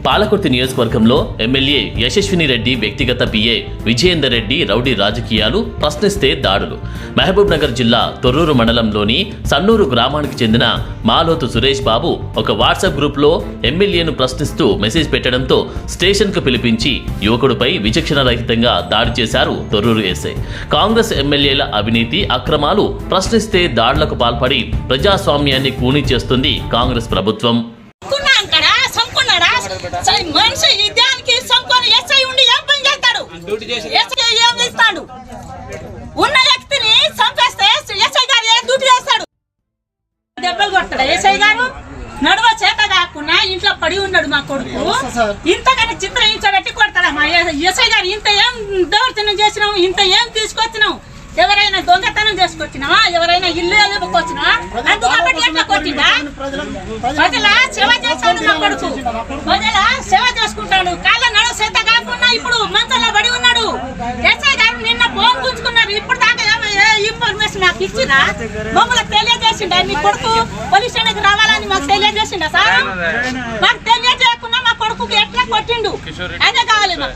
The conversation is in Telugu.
పాలకుర్తి నియోజకవర్గంలో ఎమ్మెల్యే యశస్విని రెడ్డి వ్యక్తిగత పిఏ విజయేందర్ రెడ్డి రౌడీ రాజకీయాలు, ప్రశ్నిస్తే దాడులు. మహబూబ్ నగర్ జిల్లా తొర్రూరు మండలంలోని సన్నూరు గ్రామానికి చెందిన మాలోతు సురేష్ బాబు ఒక వాట్సాప్ గ్రూప్లో ఎమ్మెల్యేను ప్రశ్నిస్తూ మెసేజ్ పెట్టడంతో స్టేషన్కు పిలిపించి యువకుడిపై విచక్షణ రహితంగా దాడి చేశారు తొర్రూరు ఎస్ఐ. కాంగ్రెస్ ఎమ్మెల్యేల అవినీతి, అక్రమాలు ప్రశ్నిస్తే దాడులకు పాల్పడి ప్రజాస్వామ్యాన్ని కూనీ చేస్తుంది కాంగ్రెస్ ప్రభుత్వం. మనిషి దానికి సంకొని ఎస్ఐ ఉండి ఏం పని చేస్తాడు? ఎస్ఐ ఏం చేస్తాడు? ఉన్న వ్యక్తిని చంపేస్తే ఎస్ఐ గారు ఏ డ్యూటీ చేస్తాడు? దెబ్బలు కొడతాడు ఎస్ఐ గారు. నడువ చేత కాకుండా ఇంట్లో పడి ఉన్నాడు మా కొడుకు. ఇంతకన్నా చిత్రహించబెట్టి కొడతాడా మా ఎస్ఐ గారు? ఇంత ఏం దౌర్జన్యం చేసినాం, ఇంత ఏం తీసుకొచ్చినాం? ఎవరైనా దొంగతనం చేసుకొచ్చినావా? ఎవరైనా ఇల్లు వెళ్ళకొచ్చినావా? అందుకు కాబట్టి ఎట్లా కొట్టిందా? ప్రజల సేవ చేస్తాడు మా కొడుకు, ప్రజల సేవ చేసుకుంటాడు. కాళ్ళ నడువు చేత కాకుండా ఇప్పుడు మంచంలో పడి ఉన్నాడు. ఎస్ఐ గారు నిన్న ఫోన్ గుంజుకున్నారు. ఇప్పుడు దాకా ఇన్ఫర్మేషన్ నాకు ఇచ్చినా మమ్మల్ని తెలియజేసిండా? మీ కొడుకు పోలీస్ స్టేషన్కి రావాలని మాకు తెలియజేసిండా సార్? మాకు తెలియజేయకుండా మా కొడుకు ఎట్లా కొట్టిండు? అదే కావాలి మాకు.